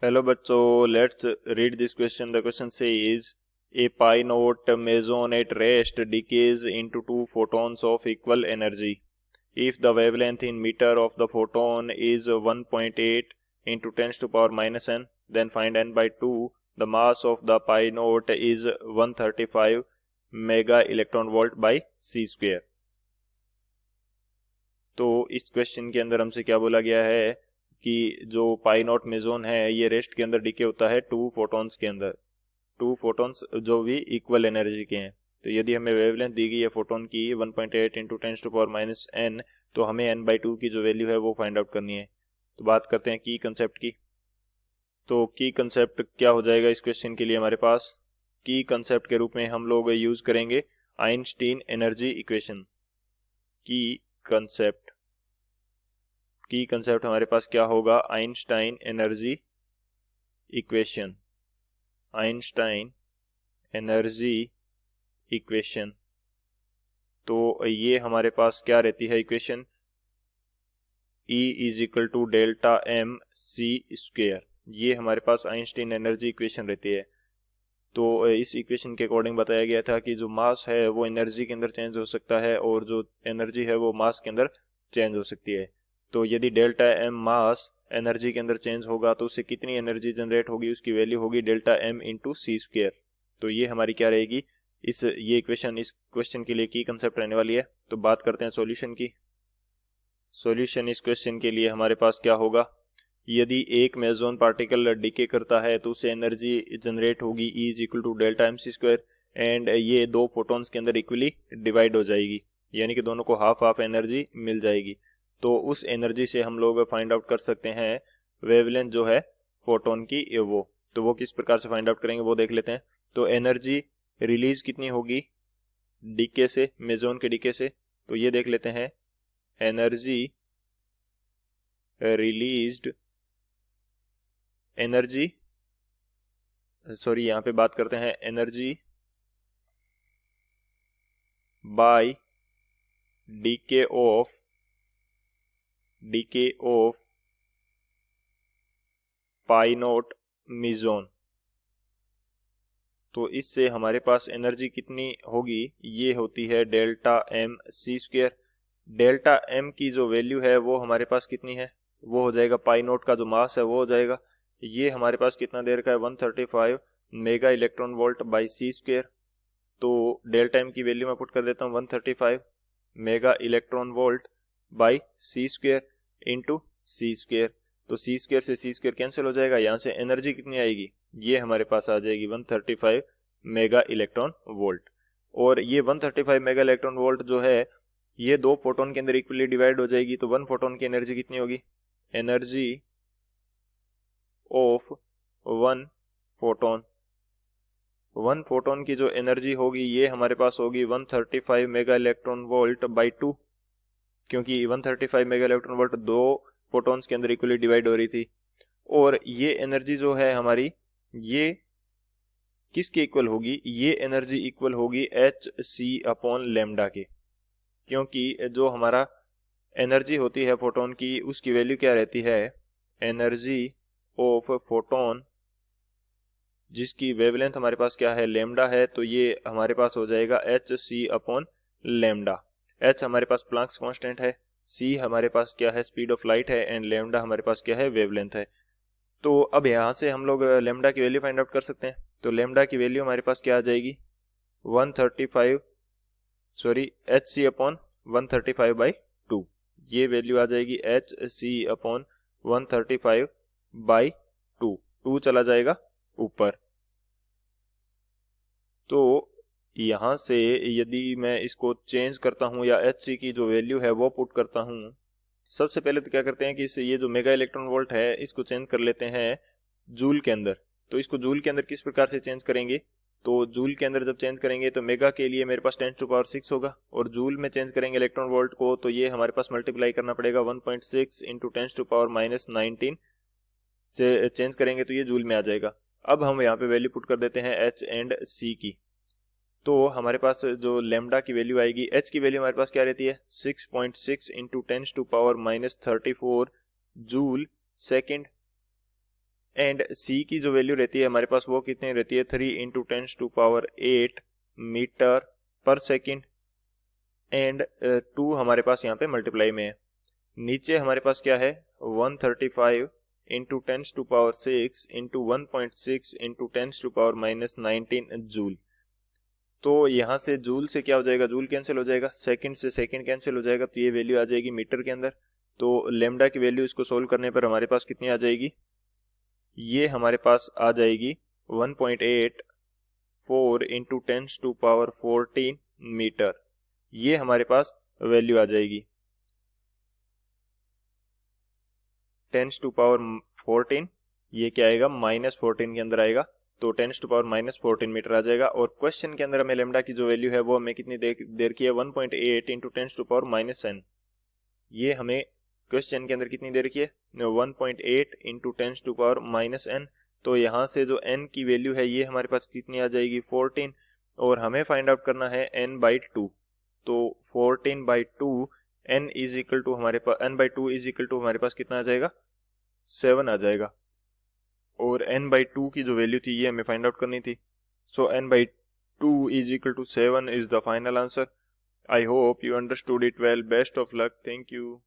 Hello बच्चों, let's read this question. The question says a pi note meson at rest decays into two photons of equal energy. If the wavelength in meter of the photon is 1.8 into 10 to power minus n, then find n by 2. The mass of the pi note is 135 mega electron volt by c square. तो इस question के अंदर हमसे क्या बोला गया है कि जो पाई नॉट मेजोन है ये रेस्ट के अंदर डिके होता है टू फोटॉन्स के अंदर, टू फोटॉन्स जो भी इक्वल एनर्जी के हैं। तो यदि हमें वेवलेंथ दी गई है फोटोन की 1.8 into 10 to power minus n, तो हमें n बाई 2 की जो वैल्यू है वो फाइंड आउट करनी है। तो बात करते हैं की कंसेप्ट की। तो की कंसेप्ट क्या हो जाएगा इस क्वेश्चन के लिए हमारे पास? की कंसेप्ट के रूप में हम लोग यूज करेंगे आइंस्टीन एनर्जी इक्वेशन। की कंसेप्ट हमारे पास क्या होगा? Einstein energy equation. Einstein energy equation. तो ये हमारे पास क्या रहती है equation? E is equal to delta M C square. ये हमारे पास आइंस्टाइन एनर्जी इक्वेशन रहती है। तो इस इक्वेशन के अकॉर्डिंग बताया गया था कि जो मास है वो एनर्जी के अंदर चेंज हो सकता है और जो एनर्जी है वो मास के अंदर चेंज हो सकती है। तो यदि डेल्टा एम मास एनर्जी के अंदर चेंज होगा तो उससे कितनी एनर्जी जनरेट होगी, उसकी वैल्यू होगी delta M into C square. तो ये हमारी क्या रहेगी ये इक्वेशन इस क्वेश्चन के लिए की कंसेप्ट रहने वाली है। तो बात करते हैं सॉल्यूशन की। सॉल्यूशन इस क्वेश्चन के लिए हमारे पास क्या होगा? यदि एक मेसोन पार्टिकल डिके करता है तो उससे एनर्जी जनरेट होगी E is equal to delta M C square, and ये दो फोटॉन्स के अंदर इक्वली डिवाइड हो जाएगी, यानी कि दोनों को हाफ हाफ एनर्जी मिल जाएगी। तो उस एनर्जी से हम लोग फाइंड आउट कर सकते हैं वेवलेंथ जो है फोटोन की वो। तो वो किस प्रकार से फाइंड आउट करेंगे वो देख लेते हैं। तो एनर्जी रिलीज कितनी होगी डीके से, मेसोन के डीके से, तो ये देख लेते हैं। एनर्जी रिलीज्ड, एनर्जी यहाँ पे बात करते हैं energy by DK of pi not meson. तो इससे हमारे पास एनर्जी कितनी होगी? ये होती है delta M C square. Delta M की जो वैल्यू है वो हमारे पास कितनी है? वो हो जाएगा पाई नॉट का जो मास है वो हो जाएगा, ये हमारे पास कितना देर का है? 135 mega electron volt by C square. तो डेल्टा एम की वैल्यू मैं पुट कर देता हूँ 135 mega electron volt by C square into C square. तो सी स्क्वेयर से सी स्क्वेयर कैंसिल हो जाएगा, यहाँ से एनर्जी कितनी आएगी? ये हमारे पास आ जाएगी 135 मेगा इलेक्ट्रॉन वोल्ट। और ये 135 मेगा इलेक्ट्रॉन वोल्ट जो है ये दो फोटोन के अंदर इक्वली डिवाइड हो जाएगी। तो वन फोटोन की एनर्जी कितनी होगी? एनर्जी ऑफ वन फोटोन की जो एनर्जी होगी ये हमारे पास होगी 135 मेगा इलेक्ट्रॉन वोल्ट बाई 2, क्योंकि 135 मेगा इलेक्ट्रॉन वोल्ट दो फोटॉन्स के अंदर इक्वली डिवाइड हो रही थी। और ये एनर्जी जो है हमारी ये किसके इक्वल होगी? ये एनर्जी इक्वल होगी एच सी अपॉन लेमडा के, क्योंकि जो हमारा एनर्जी होती है फोटोन की उसकी वैल्यू क्या रहती है? एनर्जी ऑफ फोटोन जिसकी वेवलेंथ हमारे पास क्या है? लेमडा है। तो ये हमारे पास हो जाएगा H C upon lambda. H हमारे पास प्लैंक्स कांस्टेंट है, सी हमारे पास क्या है? स्पीड ऑफ लाइट है, एंड लेमडा हमारे पास क्या है? वेवलेंथ है। तो अब यहाँ से हम लोग लेमडा की वैल्यू फाइंड आउट कर सकते हैं। तो लेमडा की वैल्यू हमारे पास क्या आ जाएगी? 135 एच सी अपॉन 135 बाई 2। ये वैल्यू आ जाएगी एच सी अपॉन 135 बाई 2 चला जाएगा ऊपर। तो यहाँ से यदि मैं इसको चेंज करता हूँ या एच सी की जो वैल्यू है वो पुट करता हूँ, सबसे पहले तो क्या करते हैं कि इससे ये जो मेगा इलेक्ट्रॉन वोल्ट है इसको चेंज कर लेते हैं जूल के अंदर। तो इसको जूल के अंदर किस प्रकार से चेंज करेंगे? तो जूल के अंदर जब चेंज करेंगे तो मेगा के लिए मेरे पास 10 टू पावर 6 होगा, और जूल में चेंज करेंगे इलेक्ट्रॉन वोल्ट को तो ये हमारे पास मल्टीप्लाई करना पड़ेगा 1.6 इंटू 10 टू पावर माइनस 19 से चेंज करेंगे तो ये जूल में आ जाएगा। अब हम यहाँ पे वैल्यू पुट कर देते हैं एच एंड सी की। तो हमारे पास जो लेमडा की वैल्यू आएगी, एच की वैल्यू हमारे पास क्या रहती है? 6.6 into 10 to power minus 34 joule second, and C की जो वैल्यू रहती है हमारे पास वो कितनी रहती है 3 × 10⁸ मीटर पर सेकेंड एंड 2 हमारे पास यहाँ पे मल्टीप्लाई में है। नीचे हमारे पास क्या है 135 × 10⁶ इंटू 1.6 इंटू 10⁻⁻19 जूल। तो यहाँ से जूल से क्या हो जाएगा, जूल कैंसिल हो जाएगा, सेकंड से सेकंड कैंसिल हो जाएगा, तो ये वैल्यू आ जाएगी मीटर के अंदर। तो लेमडा की वैल्यू इसको सोल्व करने पर हमारे पास कितनी आ जाएगी, ये हमारे पास आ जाएगी 1.84 इंटू 10⁻14 मीटर। ये हमारे पास वैल्यू आ जाएगी 10⁻14, ये क्या आएगा -14 के अंदर आएगा, तो 10⁻−14 मीटर आ जाएगा। और क्वेश्चन के अंदर हमें लेमडा की जो वैल्यू है वो हमें कितनी देर की है 1.8 इंटू 10⁻−n। ये हमें क्वेश्चन के अंदर कितनी देर की है 1.8 इंटू 10⁻−n। तो यहाँ से जो n की वैल्यू है ये हमारे पास कितनी आ जाएगी 14, और हमें फाइंड आउट करना है n/2। तो 14/2 n इज इक्वल टू हमारे पास n/2 इज इक्वल टू हमारे पास कितना आ जाएगा 7 आ जाएगा। और n/2 की जो वैल्यू थी ये हमें फाइंड आउट करनी थी। So n/2 is equal to 7 is the final answer. I hope you understood it well. Best of luck. Thank you.